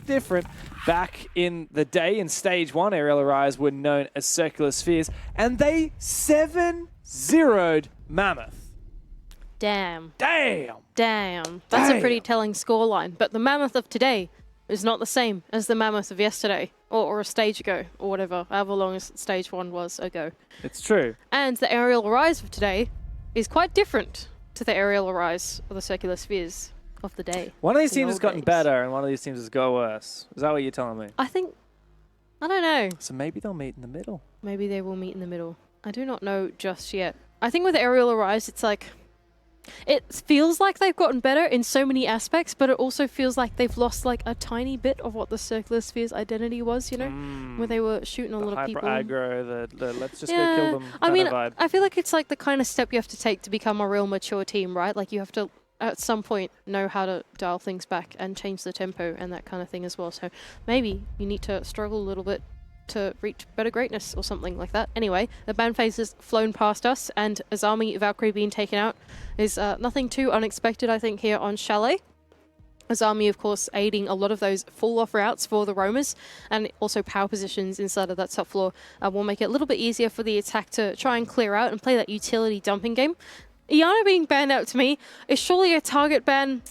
different. Back in the day, in Stage 1, Arial Arise were known as Circular Spheres, and they 7-0'd Mammoth. Damn. Damn! Damn. That's a pretty telling scoreline. But the Mammoth of today is not the same as the Mammoth of yesterday, or a stage ago, or whatever, however long as Stage 1 was ago. It's true. And the Arial Arise of today is quite different to the Arial Arise of the Circular Spheres of the day. One of these teams has gotten better, and one of these teams has got worse. Is that what you're telling me? I don't know. So maybe they'll meet in the middle. Maybe they will meet in the middle. I do not know just yet. I think with Arial Arise, it's like, it feels like they've gotten better in so many aspects, but it also feels like they've lost like a tiny bit of what the Circular Sphere's identity was, you know, where they were shooting a lot of people. Aggro, the let's just go kill them I mean, vibe. I feel like it's like the kind of step you have to take to become a real mature team, right? Like you have to, at some point, know how to dial things back and change the tempo and that kind of thing as well. So maybe you need to struggle a little bit to reach better greatness or something like that. Anyway, the ban phase has flown past us, and Azami Valkyrie being taken out is nothing too unexpected, I think, here on Chalet. Azami, of course, aiding a lot of those fall-off routes for the roamers, and also power positions inside of that top floor will make it a little bit easier for the attack to try and clear out and play that utility dumping game. Iana being banned out to me is surely a target ban.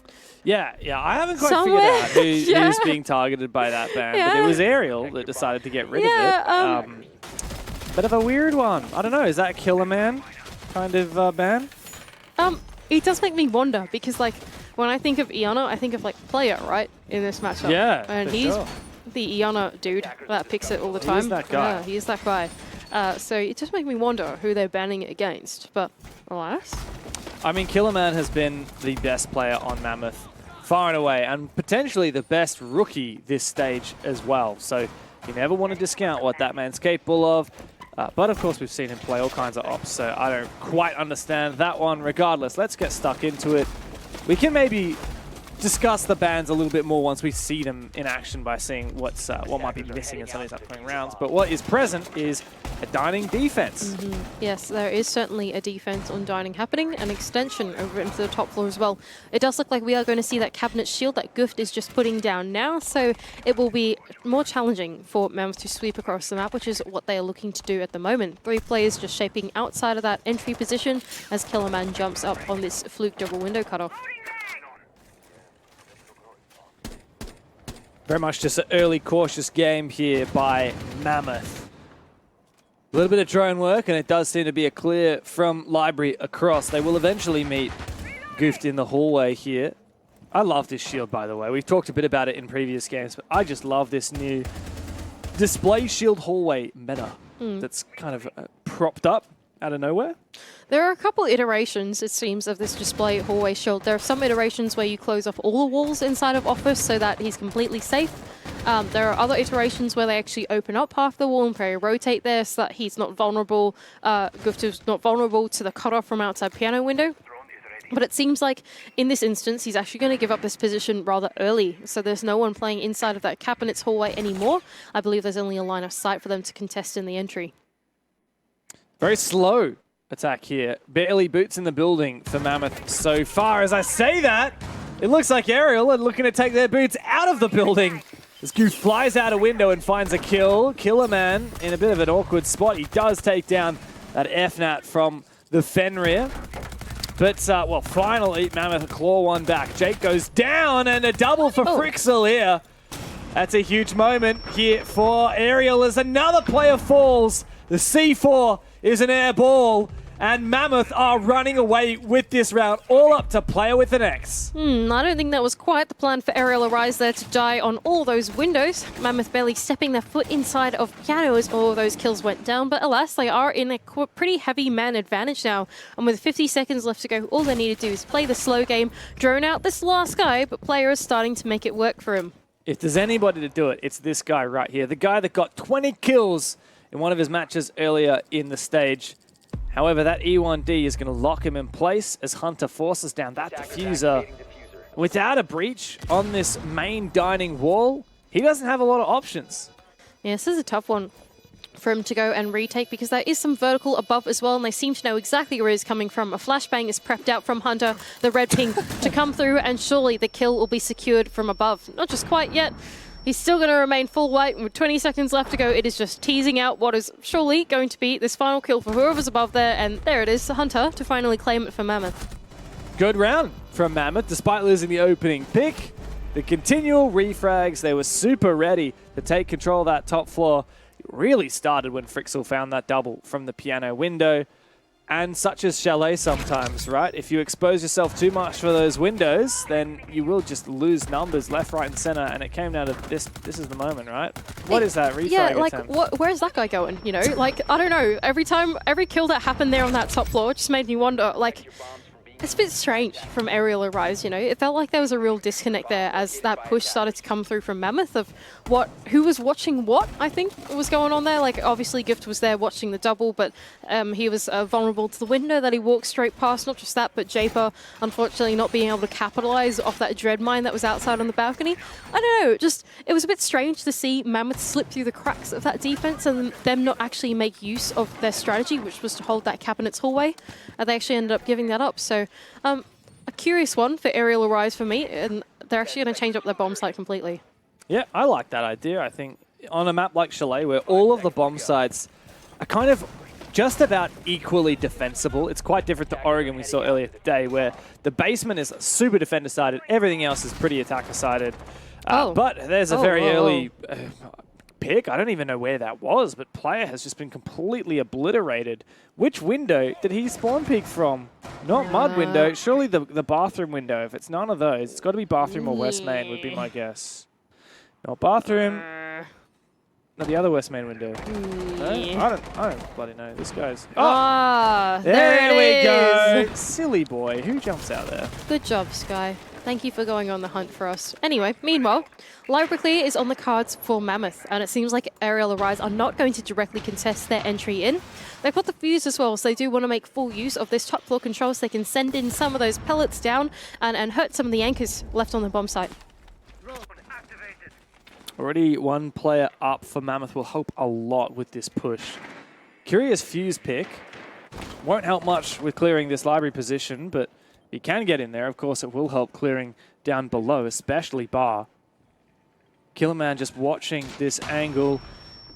Yeah, I haven't quite figured out who's being targeted by that ban, but it was Arial that decided to get rid of it. Bit of a weird one. I don't know, is that a Killer Man kind of ban? It does make me wonder, because like, when I think of Iana, I think of like player, right, in this matchup. Yeah, and he's the Iana dude that picks it all the time. He is that guy. Yeah, he is that guy. So it just makes me wonder who they're banning it against, but alas. I mean, Killer Man has been the best player on Mammoth, far and away, and potentially the best rookie this stage as well. So you never want to discount what that man's capable of. But of course, we've seen him play all kinds of ops, so I don't quite understand that one. Regardless, let's get stuck into it. We can maybe discuss the bans a little bit more once we see them in action by seeing what might be missing in some of these upcoming rounds. But what is present is a dining defense. Yes, there is certainly a defense on dining happening, an extension over into the top floor as well. It does look like we are going to see that cabinet shield that Guft is just putting down now, so it will be more challenging for Mammoth to sweep across the map, which is what they are looking to do at the moment. 3 players just shaping outside of that entry position as Killerman jumps up on this fluke double window cutoff. Very much just an early cautious game here by Mammoth. A little bit of drone work, and it does seem to be a clear from Library across. They will eventually meet Goofed in the hallway here. I love this shield, by the way. We've talked a bit about it in previous games, but I just love this new display shield hallway meta that's kind of propped up out of nowhere. There are a couple iterations, it seems, of this display hallway shield. There are some iterations where you close off all the walls inside of Office so that he's completely safe. There are other iterations where they actually open up half the wall and rotate there so that he's not vulnerable, Guftu's not vulnerable to the cutoff from outside piano window. But it seems like in this instance, he's actually going to give up this position rather early. So there's no one playing inside of that cabinet's hallway anymore. I believe there's only a line of sight for them to contest in the entry. Very slow attack here. Barely boots in the building for Mammoth so far. As I say that, it looks like Arial are looking to take their boots out of the building. As Goof flies out a window and finds a kill. Killer Man in a bit of an awkward spot. He does take down that FNAT from the Fenrir. But, well, finally, Mammoth claw one back. Jake goes down, and a double for Frixel here. That's a huge moment here for Arial as another player falls. The C4 is an air ball, and Mammoth are running away with this round, all up to player with an X. I don't think that was quite the plan for Arial Arise there to die on all those windows. Mammoth barely stepping their foot inside of piano as all of those kills went down, but alas, they are in a pretty heavy man advantage now. And with 50 seconds left to go, all they need to do is play the slow game, drone out this last guy, but player is starting to make it work for him. If there's anybody to do it, it's this guy right here. The guy that got 20 kills in one of his matches earlier in the stage. However, that E1D is going to lock him in place as Hunter forces down that diffuser. Without a breach on this main dining wall, he doesn't have a lot of options. Yeah, this is a tough one for him to go and retake because there is some vertical above as well, and they seem to know exactly where he's coming from. A flashbang is prepped out from Hunter, the red ping to come through, and surely the kill will be secured from above. Not just quite yet. He's still going to remain full weight. With 20 seconds left to go, it is just teasing out what is surely going to be this final kill for whoever's above there. And there it is, the Hunter to finally claim it for Mammoth. Good round from Mammoth, despite losing the opening pick. The continual refrags, they were super ready to take control of that top floor. It really started when Frixel found that double from the piano window. And such as Chalet sometimes, right? If you expose yourself too much for those windows, then you will just lose numbers left, right, and center. And it came down to this. This is the moment, right? What is that refrag Yeah, like, attempt? where's that guy going? You know, like, I don't know. Every kill that happened there on that top floor just made me wonder, like, it's a bit strange from Arial or Rise, you know. It felt like there was a real disconnect there as that push started to come through from Mammoth of who was watching what, I think, was going on there. Like, obviously, Gift was there watching the double, but he was vulnerable to the window that he walked straight past. Not just that, but Japer, unfortunately, not being able to capitalize off that dread mine that was outside on the balcony. I don't know, just, it was a bit strange to see Mammoth slip through the cracks of that defense and them not actually make use of their strategy, which was to hold that cabinet's hallway. They actually ended up giving that up. So a curious one for Arial or Rise for me, and they're actually going to change up their bomb site completely. Yeah, I like that idea. I think on a map like Chalet, where all of the bomb sites are kind of just about equally defensible. It's quite different to Oregon we saw earlier today, where the basement is super defender-sided, everything else is pretty attacker-sided. But there's a very early pick. I don't even know where that was, but player has just been completely obliterated. Which window did he spawn peek from? Not mud window, surely the bathroom window. If it's none of those, it's got to be bathroom or west main would be my guess. Not bathroom. Not the other west main window. No? I don't bloody know. This guy's... Oh, there we go. Silly boy. Who jumps out there? Good job, Sky. Thank you for going on the hunt for us. Anyway, meanwhile, Library Clear is on the cards for Mammoth, and it seems like Arial or Rise are not going to directly contest their entry in. They've got the fuse as well, so they do want to make full use of this top floor control so they can send in some of those pellets down and hurt some of the anchors left on the bomb site. Already one player up for Mammoth will help a lot with this push. Curious fuse pick. Won't help much with clearing this library position, but he can get in there. Of course, it will help clearing down below, especially Bar. Killerman just watching this angle.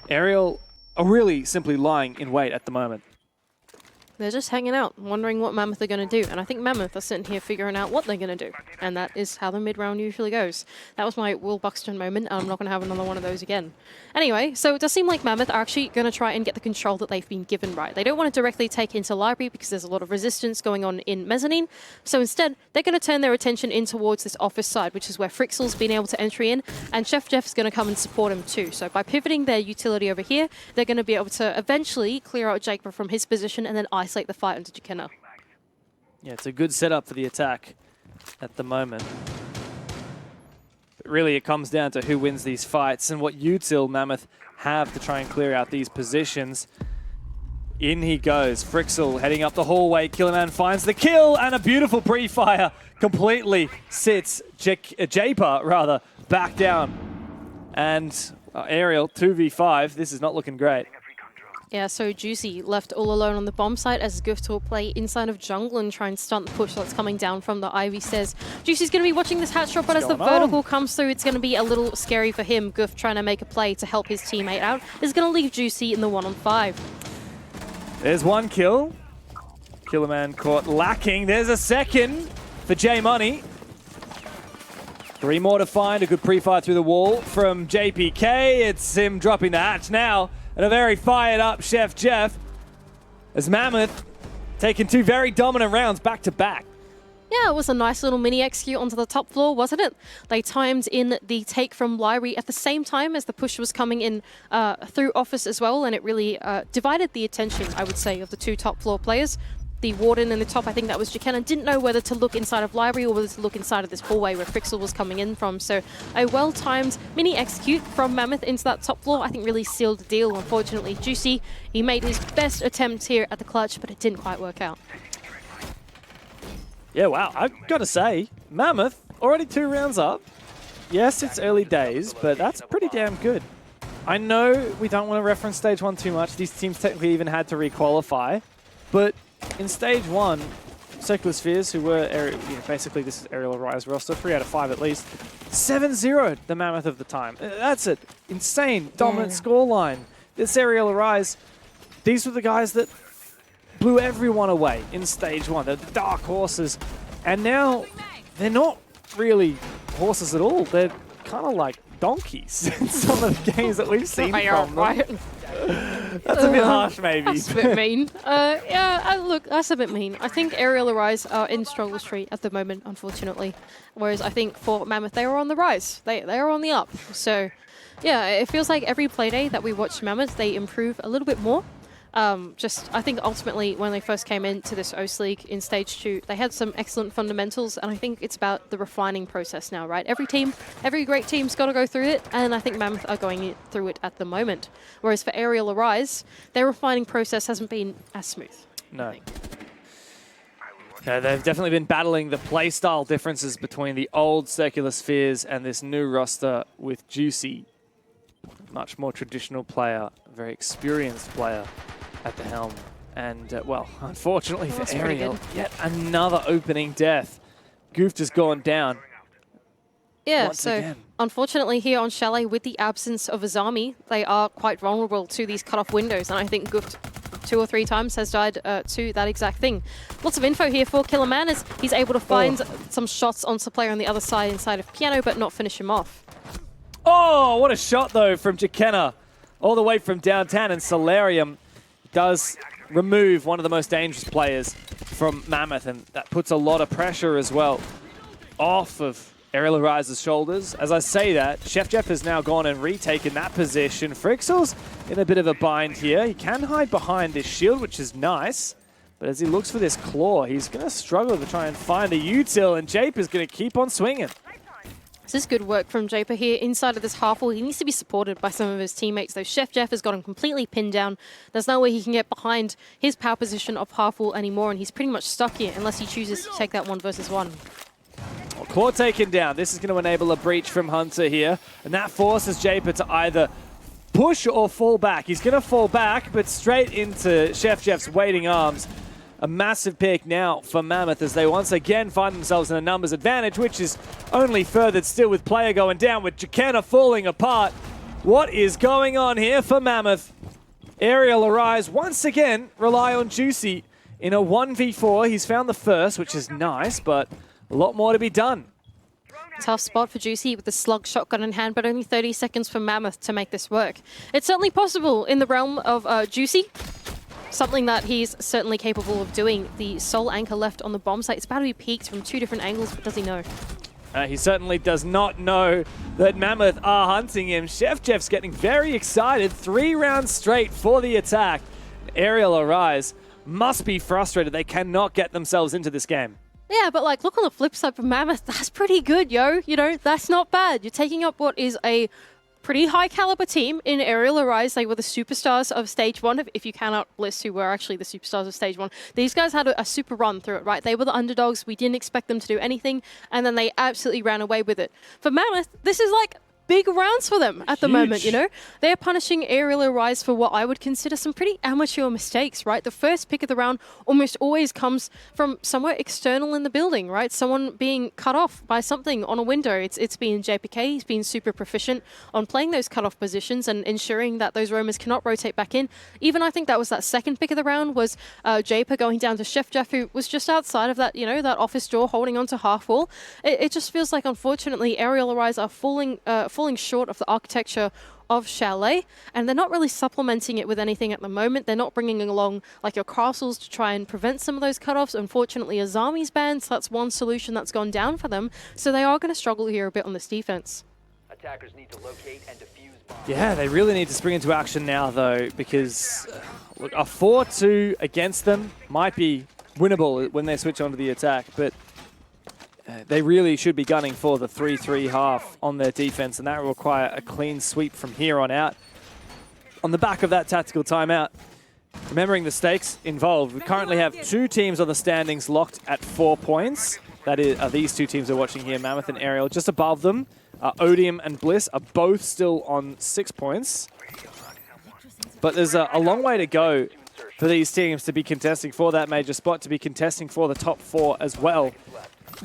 Arial are really simply lying in wait at the moment. They're just hanging out, wondering what Mammoth are going to do. And I think Mammoth are sitting here figuring out what they're going to do. And that is how the mid-round usually goes. That was my Will Buxton moment. I'm not going to have another one of those again. Anyway, so it does seem like Mammoth are actually going to try and get the control that they've been given right. They don't want to directly take into Library because there's a lot of resistance going on in Mezzanine. So instead, they're going to turn their attention in towards this office side, which is where Frixel's been able to entry in. And Chef Jeff's going to come and support him too. So by pivoting their utility over here, they're going to be able to eventually clear out Jacob from his position and then isolate the fight into Jakenna. Yeah, it's a good setup for the attack at the moment. But really, it comes down to who wins these fights and what util Mammoth have to try and clear out these positions. In he goes. Frixel heading up the hallway. Killerman finds the kill and a beautiful pre-fire completely sits Japer, rather, back down. And Arial, 2v5. This is not looking great. Yeah, so Juicy left all alone on the bomb site as Gift will play inside of jungle and try and stunt the push that's coming down from the Ivy stairs. Juicy's going to be watching this hatch drop, but as the vertical comes through, it's going to be a little scary for him. Gift trying to make a play to help his teammate out is going to leave Juicy in the 1-on-5. There's one kill. Killerman caught lacking. There's a second for J Money. 3 more to find. A good pre-fire through the wall from JPK. It's him dropping the hatch now. And a very fired up Chef Jeff as Mammoth taking 2 very dominant rounds back to back. Yeah, it was a nice little mini execute onto the top floor, wasn't it? They timed in the take from Library at the same time as the push was coming in through office as well, and it really divided the attention, I would say, of the 2 top floor players. The Warden in the top, I think that was Jakenna, didn't know whether to look inside of Library or whether to look inside of this hallway where Frixel was coming in from. So a well-timed mini execute from Mammoth into that top floor, I think really sealed the deal. Unfortunately, Juicy, he made his best attempt here at the clutch, but it didn't quite work out. Yeah, wow. I've got to say, Mammoth, already 2 rounds up. Yes, it's early days, but that's pretty damn good. I know we don't want to reference Stage 1 too much. These teams technically even had to re-qualify, but in Stage 1, Circular Spheres, who were basically this is Arial Rise roster, 3 out of 5 at least. 7-0 the Mammoth of the time. That's an insane dominant scoreline. This Arial Rise, these were the guys that blew everyone away in stage 1. They're the dark horses, and now they're not really horses at all. They're kind of like donkeys in some of the games that we've seen from them. That's a bit harsh, maybe. That's a bit mean. Look, that's a bit mean. I think Arial Rise are in struggle street at the moment, unfortunately. Whereas I think for Mammoth, they were on the rise. They are on the up. So, yeah, it feels like every playday that we watch Mammoth, they improve a little bit more. I think ultimately when they first came into this Oceania League in stage 2, they had some excellent fundamentals, and I think it's about the refining process now, right? Every great team's got to go through it, and I think Mammoth are going through it at the moment. Whereas for Arial Rise, their refining process hasn't been as smooth. No. Yeah, they've definitely been battling the playstyle differences between the old Circular Spheres and this new roster with Juicy. Much more traditional player, very experienced player at the helm. And, well, unfortunately for Arial, yet another opening death. Goof has gone down. Yeah, once again. Unfortunately here on Chalet, with the absence of Azami, they are quite vulnerable to these cut-off windows. And I think Goof 2 or 3 times has died to that exact thing. Lots of info here for Killer Man as he's able to find some shots onto the player on the other side inside of Piano, but not finish him off. Oh, what a shot, though, from Jakenna. All the way from downtown, and Solarium does remove one of the most dangerous players from Mammoth, and that puts a lot of pressure as well off of Arial Rise's shoulders. As I say that, Chef Jeff has now gone and retaken that position. Frixel's in a bit of a bind here. He can hide behind this shield, which is nice, but as he looks for this claw, he's going to struggle to try and find a util, and Jape is going to keep on swinging. This is good work from Japer here inside of this half wall. He needs to be supported by some of his teammates, though. Chef Jeff has got him completely pinned down. There's no way he can get behind his power position of half wall anymore, and he's pretty much stuck here unless he chooses to take that 1 versus 1. Well, claw taken down. This is going to enable a breach from Hunter here, and that forces Japer to either push or fall back. He's going to fall back, but straight into Chef Jeff's waiting arms. A massive pick now for Mammoth as they once again find themselves in a numbers advantage, which is only furthered still with player going down, with Jakenna falling apart. What is going on here for Mammoth? Arial Rise once again rely on Juicy in a 1v4. He's found the first, which is nice, but a lot more to be done. Tough spot for Juicy with the slug shotgun in hand, but only 30 seconds for Mammoth to make this work. It's certainly possible in the realm of Juicy. Something that he's certainly capable of doing. The sole anchor left on the bomb site. It's about to be peeked from 2 different angles, but does he know? He certainly does not know that Mammoth are hunting him. Chef Jeff's getting very excited. 3 rounds straight for the attack. Arial Rise must be frustrated. They cannot get themselves into this game. Yeah, but like, look on the flip side for Mammoth. That's pretty good, yo. You know, that's not bad. You're taking up what is a pretty high caliber team in Arial Rise. They were the superstars of stage 1, if you cannot list who were actually the superstars of stage 1. These guys had a super run through it, right? They were the underdogs. We didn't expect them to do anything, and then they absolutely ran away with it. For Mammoth, this is like big rounds for them at the moment, you know? They're punishing Arial Rise for what I would consider some pretty amateur mistakes, right? The first pick of the round almost always comes from somewhere external in the building, right? Someone being cut off by something on a window. It's been JPK. He's been super proficient on playing those cut-off positions and ensuring that those roamers cannot rotate back in. Even I think that was that second pick of the round was Japer going down to Chef Jeff, who was just outside of that, you know, that office door holding onto half wall. It just feels like, unfortunately, Arial Rise are falling short of the architecture of Chalet, and they're not really supplementing it with anything at the moment. They're not bringing along like your castles to try and prevent some of those cutoffs. Unfortunately, Azami's banned, so that's one solution that's gone down for them. So they are going to struggle here a bit on this defense. Attackers need to locate and defuse bombs. Yeah, they really need to spring into action now, though, because look, a 4-2 against them might be winnable when they switch onto the attack, but they really should be gunning for the 3-3 half on their defense, and that will require a clean sweep from here on out. On the back of that tactical timeout, remembering the stakes involved, we currently have 2 teams on the standings locked at 4 points. That is, these 2 teams are watching here, Mammoth and Arial. Just above them, Odium and Bliss are both still on 6 points. But there's a long way to go for these teams to be contesting for that major spot, to be contesting for the top 4 as well.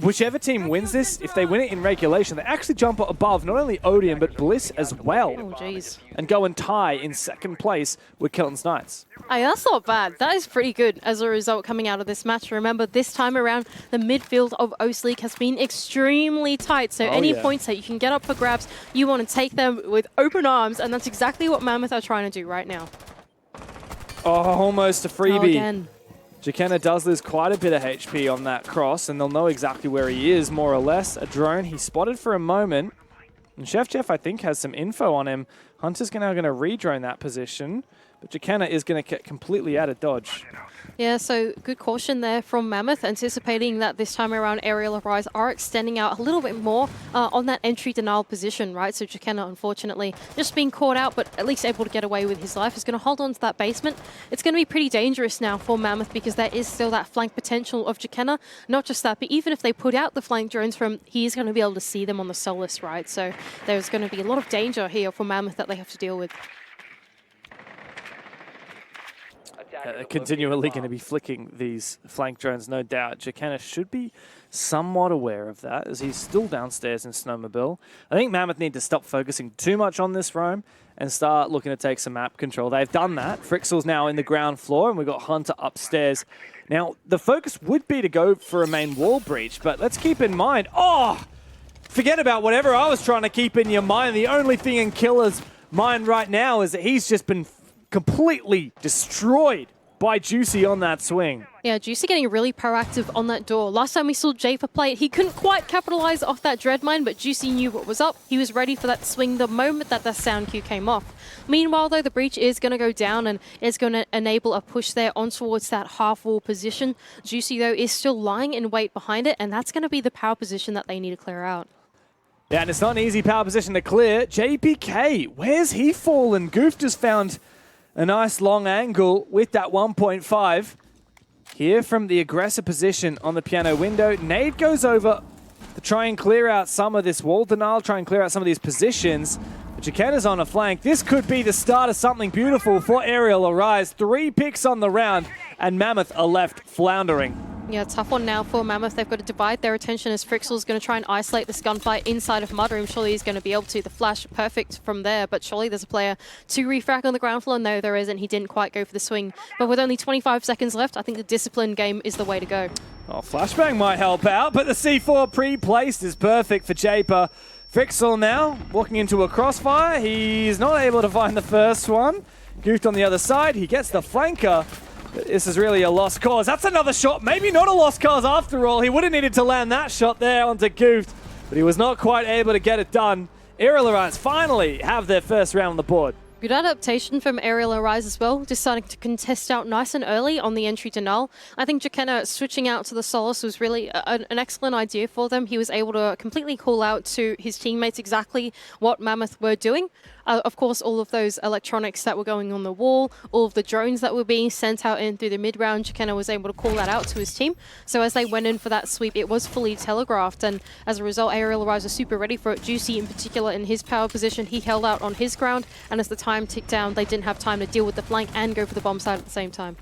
Whichever team wins this, if they win it in regulation, they actually jump above not only Odeon, but Bliss as well. Oh, jeez. And go and tie in second place with Kelton's Knights. Hey, that's not bad. That is pretty good as a result coming out of this match. Remember, this time around, the midfield of Oceania League has been extremely tight. So any points that you can get up for grabs, you want to take them with open arms. And that's exactly what Mammoth are trying to do right now. Oh, almost a freebie. Oh, again. Jakenna does lose quite a bit of HP on that cross, and they'll know exactly where he is, more or less. A drone, he spotted for a moment. And Chef Jeff, I think, has some info on him. Hunter's now going to re-drone that position, but Jakenna is going to get completely out of dodge. Yeah, so good caution there from Mammoth, anticipating that this time around Arial Rise are extending out a little bit more on that entry denial position, right? So Jakenna, unfortunately, just being caught out, but at least able to get away with his life, is going to hold on to that basement. It's going to be pretty dangerous now for Mammoth because there is still that flank potential of Jakenna. Not just that, but even if they put out the flank drones from, he is going to be able to see them on the Solus, right? So there's going to be a lot of danger here for Mammoth that they have to deal with. Continually going to be flicking these flank drones, no doubt. Jakenna should be somewhat aware of that as he's still downstairs in Snowmobile. I think Mammoth need to stop focusing too much on this roam and start looking to take some map control. They've done that. Frixel's now in the ground floor and we've got Hunter upstairs. Now, the focus would be to go for a main wall breach, but let's keep in mind, forget about whatever I was trying to keep in your mind. The only thing in Killer's mind right now is that he's just been completely destroyed by Juicy on that swing. Yeah, Juicy getting really proactive on that door. Last time we saw Japer play it, he couldn't quite capitalize off that dread mine, but Juicy knew what was up. He was ready for that swing the moment that the sound cue came off. Meanwhile, though, the breach is going to go down and is going to enable a push there on towards that half-wall position. Juicy, though, is still lying in wait behind it, and that's going to be the power position that they need to clear out. Yeah, and it's not an easy power position to clear. JPK, where's he fallen? Goof just found a nice long angle with that 1.5. Here from the aggressive position on the piano window. Nade goes over to try and clear out some of this wall denial, try and clear out some of these positions. But Jakenna's on a flank. This could be the start of something beautiful for Arial Arise. 3 picks on the round, and Mammoth are left floundering. Yeah, tough one now for Mammoth. They've got to divide their attention as Frixel's going to try and isolate this gunfight inside of Mudroom. Surely he's going to be able to. The flash, perfect from there, but surely there's a player to refract on the ground floor. No, there isn't. He didn't quite go for the swing. But with only 25 seconds left, I think the discipline game is the way to go. Oh, flashbang might help out, but the C4 pre-placed is perfect for Japer. Frixel now walking into a crossfire. He's not able to find the first one. Goofed on the other side. He gets the flanker. This is really a lost cause. That's another shot. Maybe not a lost cause after all. He would have needed to land that shot there onto Goofed, but he was not quite able to get it done. Arial Arise finally have their first round on the board. Good adaptation from Arial Arise as well, deciding to contest out nice and early on the entry denial. I think Jakenna switching out to the Solus was really an excellent idea for them. He was able to completely call out to his teammates exactly what Mammoth were doing. Of course, all of those electronics that were going on the wall, all of the drones that were being sent out in through the mid-round, Jakenna was able to call that out to his team. So as they went in for that sweep, it was fully telegraphed, and as a result, Arial Arise was super ready for it. Juicy, in particular, in his power position, he held out on his ground, and as the time ticked down, they didn't have time to deal with the flank and go for the bomb side at the same time.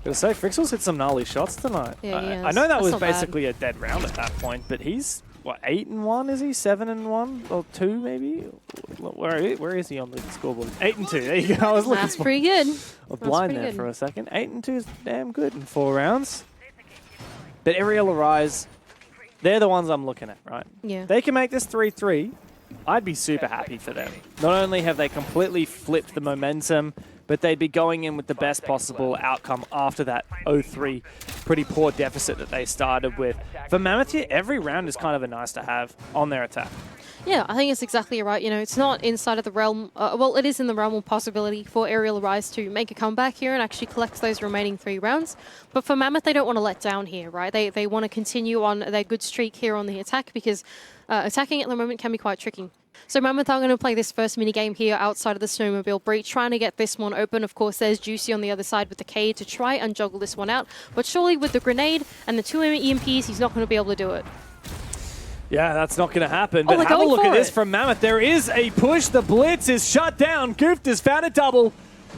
Gotta say, Frixel's hit some gnarly shots tonight. Yeah, I know that was basically a dead round at that point, but he's, what, 8-1 is he? 7-1? Or 2 maybe? Where is he on the scoreboard? 8-2. There you go. I was looking That's pretty good. I was blind there for a second. 8-2 is damn good in 4 rounds. But Arial Arise, they're the ones I'm looking at, right? Yeah. They can make this 3-3. I'd be super happy for them. Not only have they completely flipped the momentum, but they'd be going in with the best possible outcome after that 0-3 pretty poor deficit that they started with. For Mammoth here, every round is kind of a nice to have on their attack. Yeah, I think it's exactly right. You know, it's not inside of the realm. Well, it is in the realm of possibility for Arial Arise to make a comeback here and actually collect those remaining 3 rounds. But for Mammoth, they don't want to let down here, right? They want to continue on their good streak here on the attack because attacking at the moment can be quite tricky. So Mammoth are going to play this first minigame here outside of the Snowmobile breach, trying to get this one open. Of course, there's Juicy on the other side with the K to try and juggle this one out. But surely with the grenade and the 2 EMPs, he's not going to be able to do it. Yeah, that's not going to happen. But they're have a going look for at this it. from Mammoth. There is a push. The blitz is shut down. Goofed has found a double.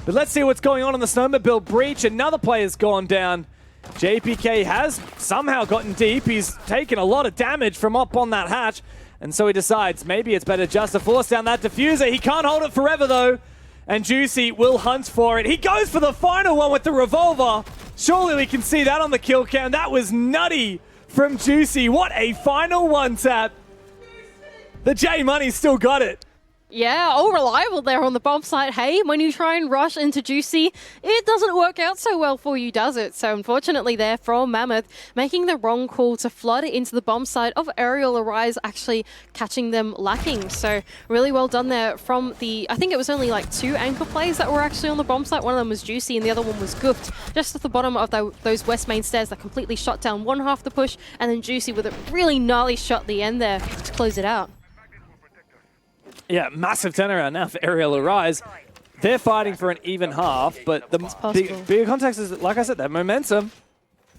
But let's see what's going on in the snowmobile breach. Another player's gone down. JPK has somehow gotten deep. He's taken a lot of damage from up on that hatch. And so he decides maybe it's better just to force down that diffuser. He can't hold it forever though. And Juicy will hunt for it. He goes for the final one with the revolver. Surely we can see that on the kill cam. That was nutty from Juicy. What a final one tap. The J Money still got it. Yeah, all reliable there on the bomb site. Hey, when you try and rush into Juicy, it doesn't work out so well for you, does it? So unfortunately there from Mammoth, making the wrong call to flood into the bomb site of Arial Arise, actually catching them lacking. So really well done there from the, I think it was only like 2 anchor plays that were actually on the bomb site. One of them was Juicy and the other one was Goofed, just at the bottom of those west main stairs that completely shut down one half the push, and then Juicy with a really gnarly shot at the end there to close it out. Yeah, massive turnaround now for Arial Arise. They're fighting for an even half, but the bigger context is, like I said, that momentum,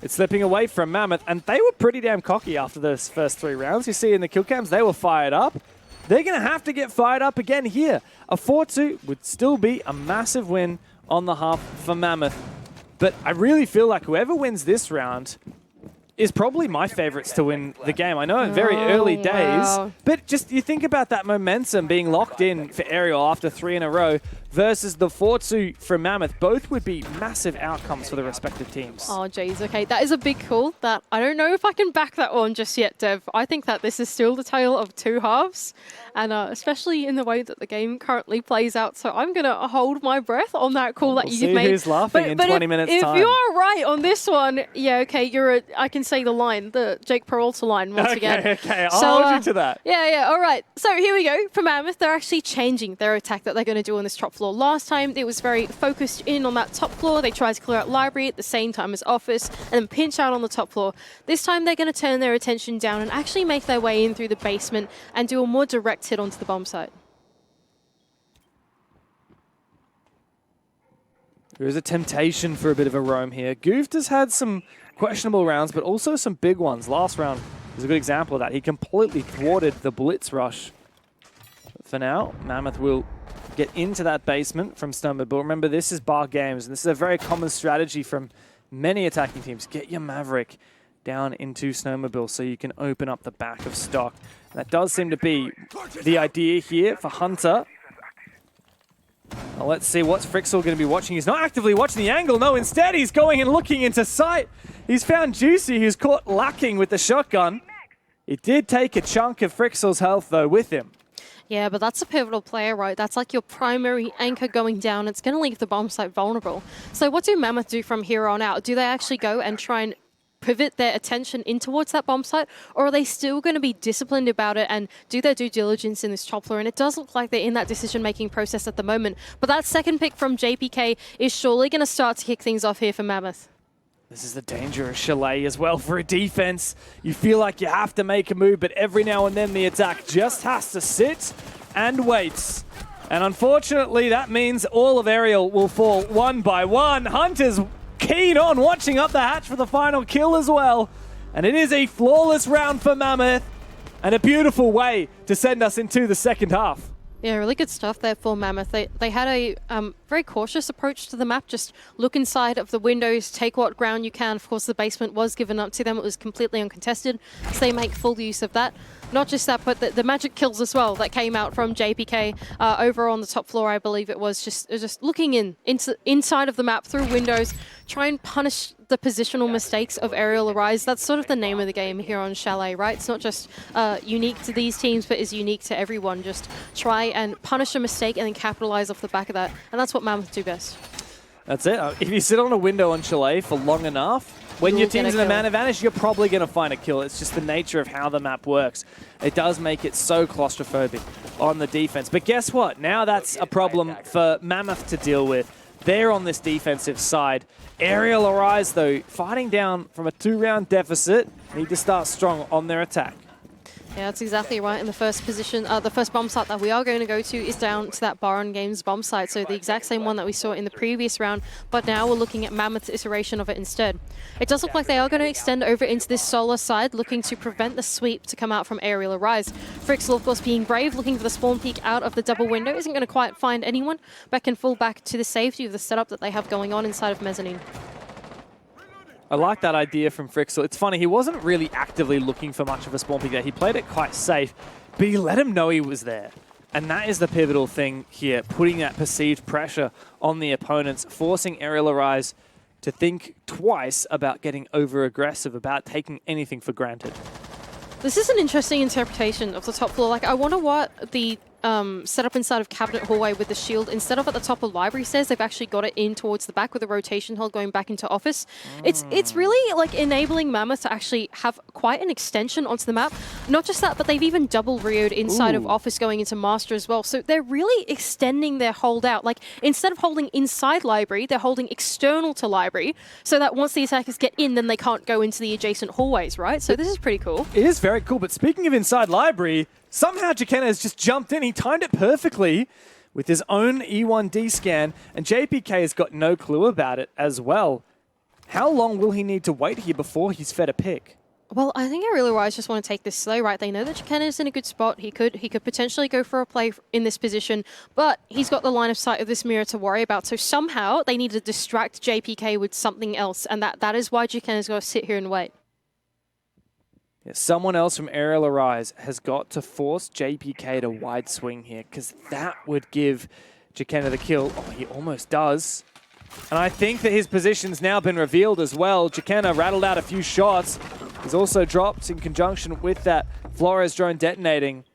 it's slipping away from Mammoth, and they were pretty damn cocky after those first 3 rounds. You see in the kill cams, they were fired up. They're going to have to get fired up again here. A 4-2 would still be a massive win on the half for Mammoth. But I really feel like whoever wins this round is probably my favorites to win the game. I know very early days, but just you think about that momentum being locked in for Arial after 3 in a row versus the 4-2 from Mammoth. Both would be massive outcomes for the respective teams. Oh, geez. Okay, that is a big call. That I don't know if I can back that one just yet, Dev. I think that this is still the tale of 2 halves, and especially in the way that the game currently plays out. So I'm going to hold my breath on that call that you've made. Who's laughing in 20 minutes time. If you're right on this one, yeah, okay, I can say the line, the Jake Peralta line once again. Okay, I'll hold you to that. Yeah, all right. So here we go. For Mammoth, they're actually changing their attack that they're going to do on this top floor. Last time, it was very focused in on that top floor. They tried to clear out library at the same time as office and then pinch out on the top floor. This time, they're going to turn their attention down and actually make their way in through the basement and do a more direct hit onto the bomb site. There is a temptation for a bit of a roam here. Goofed has had some questionable rounds, but also some big ones. Last round is a good example of that. He completely thwarted the blitz rush. But for now, Mammoth will get into that basement from Snowmobile. Remember, this is bar games, and this is a very common strategy from many attacking teams. Get your Maverick down into Snowmobile so you can open up the back of stock. And that does seem to be the idea here for Hunter. Now let's see what's Frixel going to be watching. He's not actively watching the angle. No, instead he's going and looking into sight. He's found Juicy, who's caught lacking with the shotgun. He did take a chunk of Frixel's health, though, with him. Yeah, but that's a pivotal player, right? That's like your primary anchor going down. It's going to leave the bomb site vulnerable. So what do Mammoth do from here on out? Do they actually go and try and pivot their attention in towards that bomb site, or are they still going to be disciplined about it and do their due diligence in this top floor? And it does look like they're in that decision-making process at the moment. But that second pick from JPK is surely going to start to kick things off here for Mammoth. This is the danger of Chalet as well for a defense. You feel like you have to make a move, but every now and then the attack just has to sit and wait. And unfortunately, that means all of Arial will fall one by one. Hunter's keen on watching up the hatch for the final kill as well. And it is a flawless round for Mammoth and a beautiful way to send us into the second half. Yeah, really good stuff there for Mammoth. They had a very cautious approach to the map. Just look inside of the windows, take what ground you can. Of course, the basement was given up to them. It was completely uncontested, so they make full use of that. Not just that, but the magic kills as well that came out from JPK over on the top floor, I believe it was. Just looking inside of the map through windows, try and punish the positional mistakes of Arial Arise. That's sort of the name of the game here on Chalet, right? It's not just unique to these teams, but is unique to everyone. Just try and punish a mistake and then capitalize off the back of that. And that's what Mammoth do best. That's it. If you sit on a window on Chalet for long enough, when your team's in a man advantage, you're probably going to find a kill. It's just the nature of how the map works. It does make it so claustrophobic on the defense. But guess what? Now that's a problem for Mammoth to deal with. They're on this defensive side. Arial Arise, though, fighting down from a 2-round deficit, need to start strong on their attack. Yeah, that's exactly right. In the first position, the first bomb site that we are going to go to is down to that Baron Games bomb site. So the exact same one that we saw in the previous round, but now we're looking at Mammoth's iteration of it instead. It does look like they are going to extend over into this solar side, looking to prevent the sweep to come out from Arial Arise. Frixel, of course, being brave, looking for the spawn peek out of the double window, isn't going to quite find anyone, but can fall back to the safety of the setup that they have going on inside of Mezzanine. I like that idea from Frixel. It's funny, he wasn't really actively looking for much of a spawn peek there. He played it quite safe, but he let him know he was there. And that is the pivotal thing here, putting that perceived pressure on the opponents, forcing Arial Arise to think twice about getting over-aggressive, about taking anything for granted. This is an interesting interpretation of the top floor. Like, I wonder what the setup inside of Cabinet Hallway with the shield, instead of at the top of Library Stairs, they've actually got it in towards the back with a rotation hole going back into Office. It's really like enabling Mammoth to actually have quite an extension onto the map. Not just that, but they've even double Rio'd inside of Office going into Master as well. So they're really extending their hold out. Like, instead of holding inside Library, they're holding external to Library, so that once the attackers get in, then they can't go into the adjacent hallways, right? So this is pretty cool. It is very cool, but speaking of inside Library, somehow Jackenna has just jumped in. He timed it perfectly with his own E1D scan, and JPK has got no clue about it as well. How long will he need to wait here before he's fed a pick? Well, I think Arial Arise just want to take this slow, right? They know that Jackenna is in a good spot. He could potentially go for a play in this position, but he's got the line of sight of this mirror to worry about. So somehow they need to distract JPK with something else, and that is why Jackenna's got to sit here and wait. Yeah, someone else from Arial Arise has got to force JPK to wide swing here, because that would give Jackenna the kill. Oh, he almost does. And I think that his position's now been revealed as well. Jackenna rattled out a few shots. He's also dropped in conjunction with that Flores drone detonating.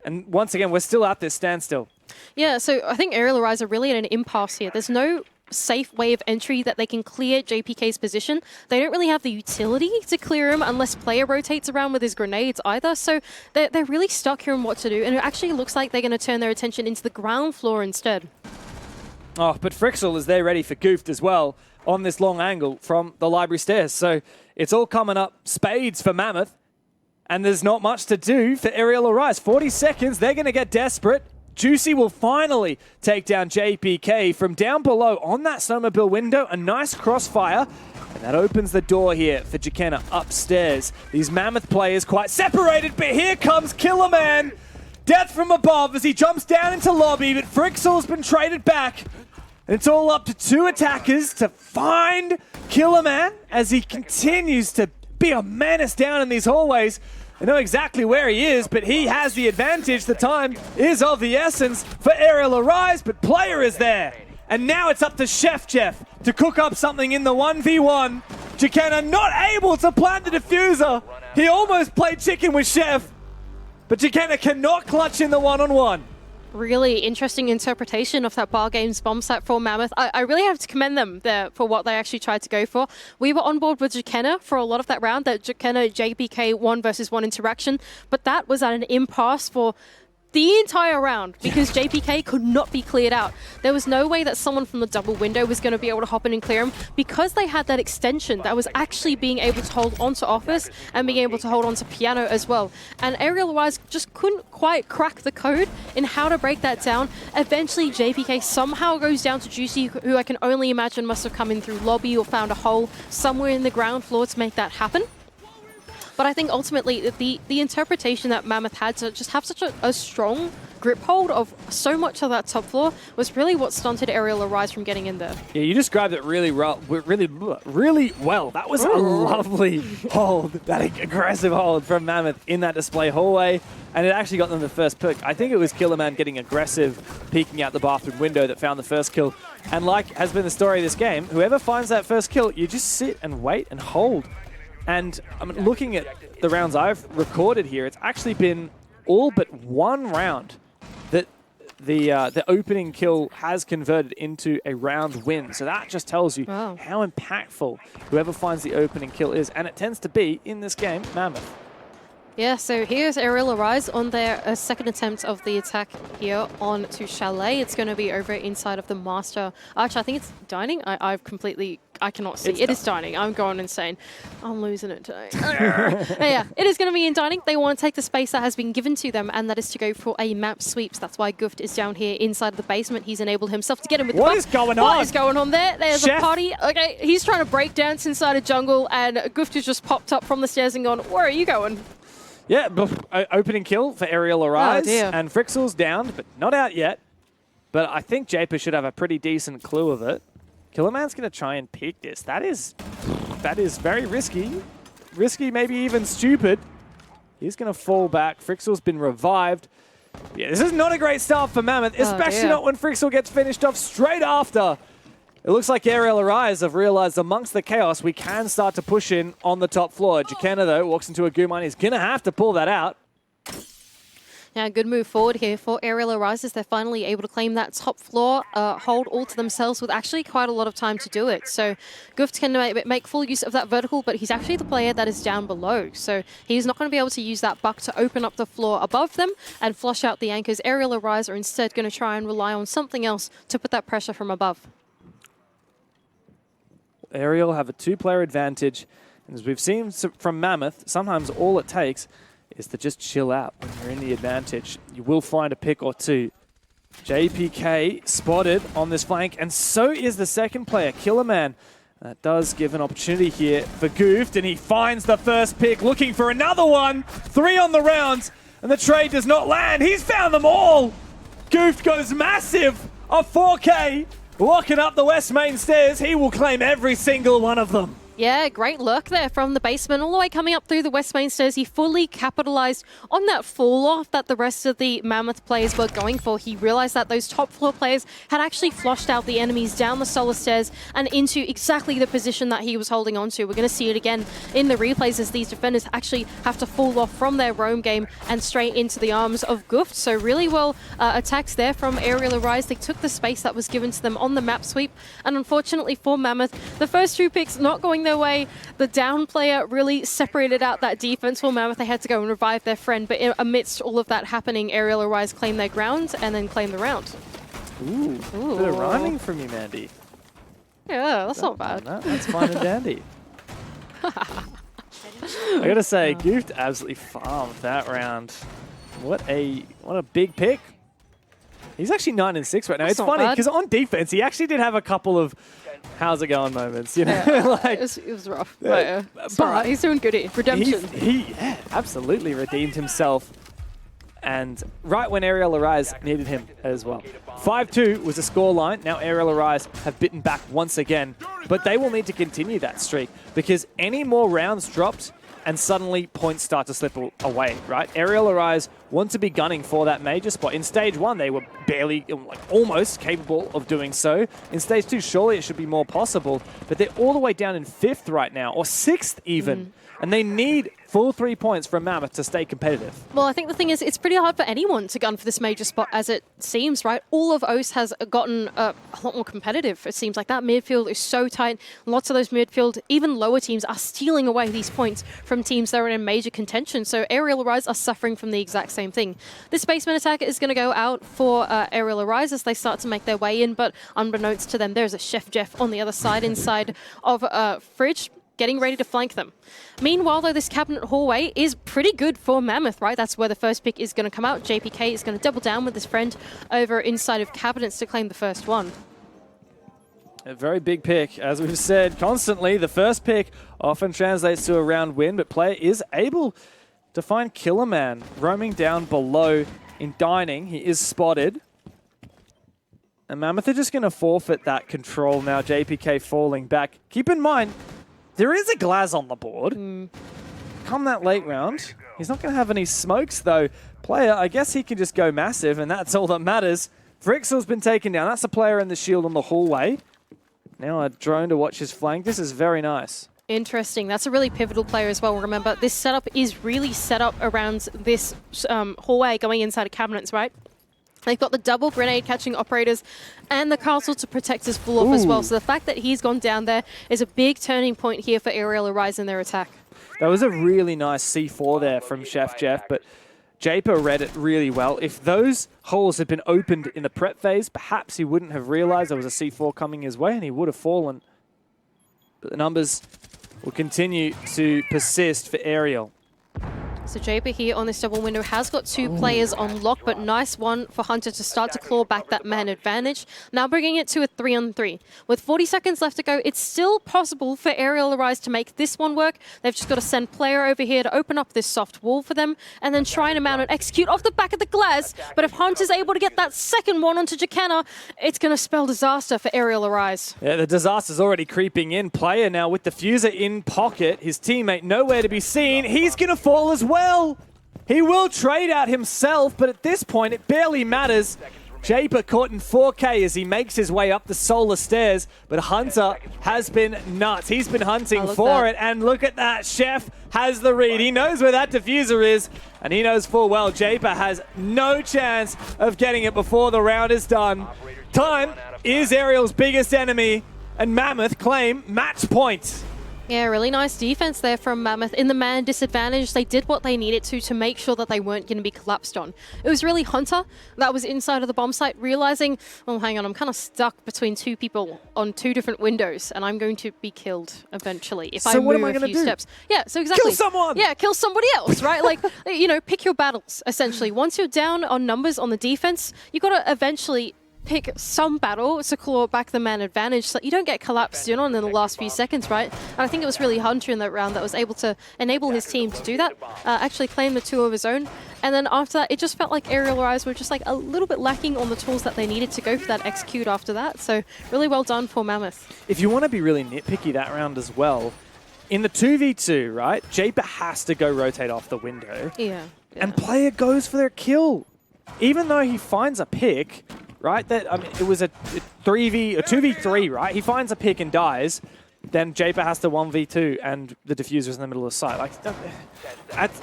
And once again, we're still at this standstill. Yeah, so I think Arial Arise are really at an impasse here. There's no safe way of entry that they can clear JPK's position. They don't really have the utility to clear him unless player rotates around with his grenades either. So they're really stuck here on what to do. And it actually looks like they're going to turn their attention into the ground floor instead. Oh, but Frixel is there ready for Goofed as well on this long angle from the Library Stairs. So it's all coming up spades for Mammoth. And there's not much to do for Arial Arise. 40 seconds, they're going to get desperate. Juicy will finally take down JPK from down below on that snowmobile window. A nice crossfire. And that opens the door here for Jackenna upstairs. These Mammoth players quite separated, but here comes Killer Man. Death from above as he jumps down into lobby, but Frixel's been traded back. And it's all up to two attackers to find Killer Man as he continues to be a menace down in these hallways. I know exactly where he is, but he has the advantage. The time is of the essence for Arial Arise, but player is there. And now it's up to Chef Jeff to cook up something in the 1v1. Jackenna not able to plant the diffuser. He almost played chicken with Chef, but Jackenna cannot clutch in the one-on-one. Really interesting interpretation of that Bar Games bomb site for Mammoth. I really have to commend them there for what they actually tried to go for. We were on board with Jackenna for a lot of that round, that Jackenna JPK 1v1 interaction, but that was at an impasse for the entire round because JPK could not be cleared out. There was no way that someone from the double window was going to be able to hop in and clear him because they had that extension that was actually being able to hold onto Office and being able to hold onto Piano as well. And Arial Arise just couldn't quite crack the code in how to break that down. Eventually, JPK somehow goes down to Juicy, who I can only imagine must have come in through lobby or found a hole somewhere in the ground floor to make that happen. But I think ultimately the interpretation that Mammoth had to just have such a strong grip hold of so much of that top floor was really what stunted Arial Arise from getting in there. Yeah, you described it really well. That was a lovely hold, that aggressive hold from Mammoth in that display hallway, and it actually got them the first pick. I think it was Killerman getting aggressive, peeking out the bathroom window that found the first kill. And like has been the story of this game, whoever finds that first kill, you just sit and wait and hold. And I mean, looking at the rounds I've recorded here, it's actually been all but one round that the opening kill has converted into a round win. So that just tells you how impactful whoever finds the opening kill is. And it tends to be, in this game, Mammoth. Yeah, so here's Arial Arise on their second attempt of the attack here on to Chalet. It's going to be over inside of the Master Arch. I think it's Dining. I I cannot see. It's It is dining. I'm going insane. I'm losing it today. But yeah, it is going to be in dining. They want to take the space that has been given to them, and that is to go for a map sweeps. That's why Gooft is down here inside the basement. He's enabled himself to get him with the What buff. is going on? What is going on there? There's Chef? a party. Okay, he's trying to break dance inside a jungle, and Gooft has just popped up from the stairs and gone, where are you going? Yeah, opening kill for Arial Arise. dear. And Frixel's down, but not out yet. But I think Japer should have a pretty decent clue of it. Killerman's going to try and peek this. That is very risky. Risky, maybe even stupid. He's going to fall back. Frixel's been revived. Yeah, this is not a great start for Mammoth, especially dear. not when Frixel gets finished off straight after. It looks like Arial Arise have realized amongst the chaos, we can start to push in on the top floor. Jakenna, though, walks into a goo mine. He's going to have to pull that out. Yeah, good move forward here for Arial Arise as they're finally able to claim that top floor, hold all to themselves with actually quite a lot of time to do it. So Gooft can make full use of that vertical, but he's actually the player that is down below. So he's not going to be able to use that buck to open up the floor above them and flush out the anchors. Arial Arise are instead going to try and rely on something else to put that pressure from above. Arial have a two-player advantage. And as we've seen from Mammoth, sometimes all it takes is to just chill out when you're in the advantage. You will find a pick or two. JPK spotted on this flank, and so is the second player, Killerman. That does give an opportunity here for Gooft, and he finds the first pick, looking for another one. 3 on the round, and the trade does not land. He's found them all. Gooft goes massive. A 4K, locking up the west main stairs. He will claim every single one of them. Yeah, great lurk there from the basement, all the way coming up through the west main stairs. He fully capitalized on that fall off that the rest of the Mammoth players were going for. He realized that those top floor players had actually flushed out the enemies down the solar stairs and into exactly the position that he was holding on to. We're going to see it again in the replays as these defenders actually have to fall off from their roam game and straight into the arms of Gooft. So really well attacks there from Arial Arise. They took the space that was given to them on the map sweep, and unfortunately for Mammoth, the first 2 picks not going their way. The down player really separated out that defense for Mammoth. They had to go and revive their friend, but amidst all of that happening, Arial Arise claim their ground and then claim the round. Ooh. Bit of rhyming from you, Mandy. Yeah, that's not bad. That's fine and dandy. I gotta say, Gooft absolutely farmed that round. What a big pick. He's actually 9 and 6 right now. That's It's not funny bad. because on defense, he actually did have a couple of how's it going moments, you know? Yeah, like, it was rough. But, it's all but right. He's doing good here. Redemption. He absolutely redeemed himself. And right when Arial Arise needed him as well. 5-2 was the scoreline. Now Arial Arise have bitten back once again. But they will need to continue that streak because any more rounds dropped and suddenly points start to slip away, right? Arial Arise want to be gunning for that major spot. In stage 1, they were barely, like, almost capable of doing so. In stage 2, surely it should be more possible. But they're all the way down in 5th right now, or 6th even. And they need full 3 points from Mammoth to stay competitive. Well, I think the thing is, it's pretty hard for anyone to gun for this major spot, as it seems, right? All of OCE has gotten a lot more competitive. It seems like that midfield is so tight. Lots of those midfield, even lower teams, are stealing away these points from teams that are in major contention. So Arial Arise are suffering from the exact same thing. This basement attack is going to go out for Arial Arise as they start to make their way in, but unbeknownst to them, there's a Chef Jeff on the other side inside of Fridge, getting ready to flank them. Meanwhile, though, this cabinet hallway is pretty good for Mammoth, right? That's where the first pick is going to come out. JPK is going to double down with his friend over inside of cabinets to claim the first one. A very big pick. As we've said constantly, the first pick often translates to a round win, but player is able to find Killerman roaming down below in dining. He is spotted. And Mammoth are just going to forfeit that control now. JPK falling back. Keep in mind, there is a Glaz on the board. Come that late round, he's not going to have any smokes, though. Player, I guess he can just go massive, and that's all that matters. Frixel's been taken down. That's a player in the shield on the hallway. Now a drone to watch his flank. This is very nice. Interesting. That's a really pivotal player as well. Remember, this setup is really set up around this hallway going inside of cabinets, right? They've got the double grenade catching operators and the castle to protect his full off as well. So the fact that he's gone down there is a big turning point here for Arial Arise in their attack. That was a really nice C4 there from Chef Jeff, but Japer read it really well. If those holes had been opened in the prep phase, perhaps he wouldn't have realized there was a C4 coming his way and he would have fallen. But the numbers will continue to persist for Arial. So Japer here on this double window has got 2 players on lock, but nice one for Hunter to start to claw back that man advantage. Now bringing it to a 3-on-3. With 40 seconds left to go, it's still possible for Arial Arise to make this one work. They've just got to send player over here to open up this soft wall for them, and then try and mount and execute off the back of the glass. But if Hunter's able to get that second one onto Jacana, it's going to spell disaster for Arial Arise. Yeah, the disaster's already creeping in. Player now with the fuser in pocket. His teammate nowhere to be seen. He's going to fall as well. He will trade out himself, but at this point, it barely matters. Japer caught in 4K as he makes his way up the solar stairs, but Hunter has been nuts. He's been hunting for it, and look at that. Chef has the read. He knows where that diffuser is, and he knows full well Japer has no chance of getting it before the round is done. Time is Arial's biggest enemy, and Mammoth claim match point. Yeah, really nice defense there from Mammoth. In the man disadvantage, they did what they needed to make sure that they weren't going to be collapsed on. It was really Hunter that was inside of the bomb site, realizing, oh, hang on, I'm kind of stuck between 2 people on 2 different windows, and I'm going to be killed eventually if I move a few steps. Yeah, so exactly. Kill someone! Yeah, kill somebody else, right? Like, you know, pick your battles, essentially. Once you're down on numbers on the defense, you got to eventually pick some battle to claw back the man advantage so that you don't get collapsed in on in the last few seconds, right? And I think it was really Hunter in that round that was able to enable his team to do that, actually claim the 2 of his own. And then after that, it just felt like Arial Arise were just like a little bit lacking on the tools that they needed to go for that execute after that. So really well done for Mammoth. If you want to be really nitpicky that round as well, in the 2v2, right, Japer has to go rotate off the window. Yeah. And player goes for their kill. Even though he finds a pick, right? That, I mean, it was a 2v3, right? He finds a pick and dies. Then Japer has to 1v2 and the diffuser's in the middle of the site. Like,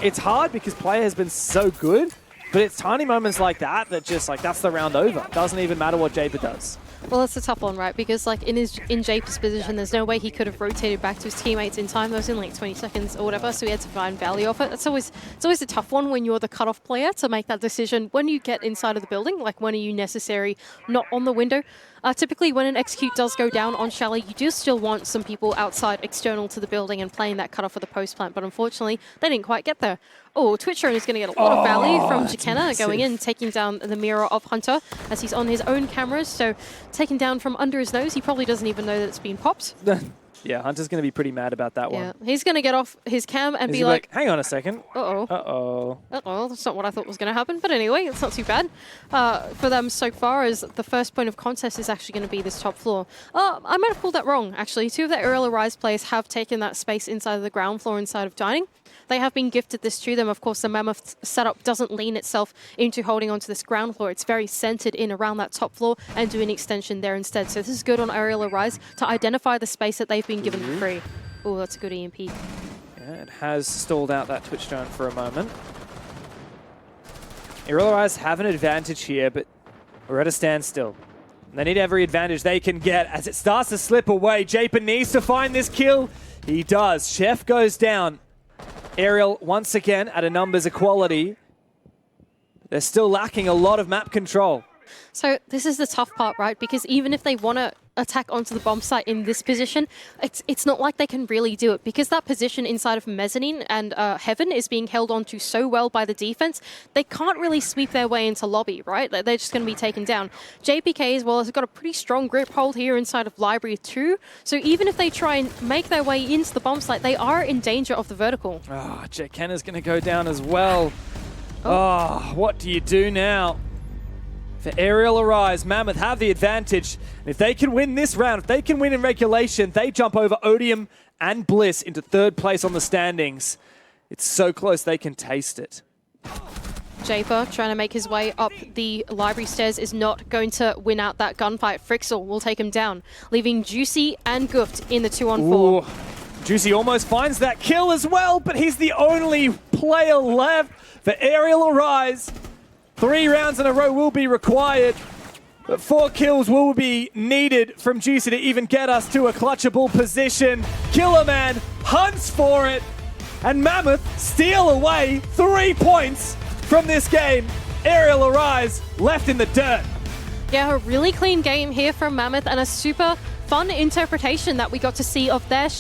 it's hard because player has been so good, but it's tiny moments like that that just like, that's the round over. It doesn't even matter what Japer does. Well, that's a tough one, right? Because like in Japer's position, there's no way he could have rotated back to his teammates in time. That was in like 20 seconds or whatever, so he had to find value off it. It's always a tough one when you're the cutoff player to make that decision when you get inside of the building. Like, when are you necessary, not on the window? Typically, when an execute does go down on Chalet, you do still want some people outside, external to the building and playing that cutoff for the post plant. But unfortunately, they didn't quite get there. Oh, Twitch Drone is going to get a lot of value from Jacana going in, taking down the mirror of Hunter as he's on his own cameras. So taken down from under his nose. He probably doesn't even know that it's been popped. Yeah, Hunter's going to be pretty mad about that one. Yeah, he's going to get off his cam and be like, hang on a second. Uh-oh. Uh-oh. Uh-oh, that's not what I thought was going to happen. But anyway, it's not too bad for them so far, as the first point of contest is actually going to be this top floor. I might have pulled that wrong, actually. 2 of the Arial Arise players have taken that space inside of the ground floor, inside of dining. They have been gifted this to them. Of course, the Mammoth setup doesn't lean itself into holding onto this ground floor. It's very centered in around that top floor and do an extension there instead. So this is good on Arial Arise to identify the space that they've been given for free. Oh, that's a good EMP. Yeah, it has stalled out that Twitch drone for a moment. Arial Arise have an advantage here, but we're at a standstill. They need every advantage they can get as it starts to slip away. Japer needs to find this kill. He does. Chef goes down. Arial, once again, at a numbers equality. They're still lacking a lot of map control. So this is the tough part, right? Because even if they want to attack onto the bomb site in this position, it's not like they can really do it, because that position inside of Mezzanine and Heaven is being held onto so well by the defense. They can't really sweep their way into lobby, right? They're just going to be taken down. JPK as well has got a pretty strong grip hold here inside of Library too. So even if they try and make their way into the bomb site, they are in danger of the vertical. Oh, Jacana's going to go down as well. Oh, what do you do now? For Arial Arise, Mammoth have the advantage. And if they can win this round, if they can win in regulation, they jump over Odium and Bliss into 3rd place on the standings. It's so close they can taste it. Japer trying to make his way up the library stairs is not going to win out that gunfight. Frixel will take him down, leaving Juicy and Guft in the 2-on-4. Ooh, Juicy almost finds that kill as well, but he's the only player left for Arial Arise. 3 rounds in a row will be required, but 4 kills will be needed from Juicy to even get us to a clutchable position. Killer Man hunts for it, and Mammoth steal away 3 points from this game. Arial Arise left in the dirt. Yeah, a really clean game here from Mammoth and a super fun interpretation that we got to see of their shadow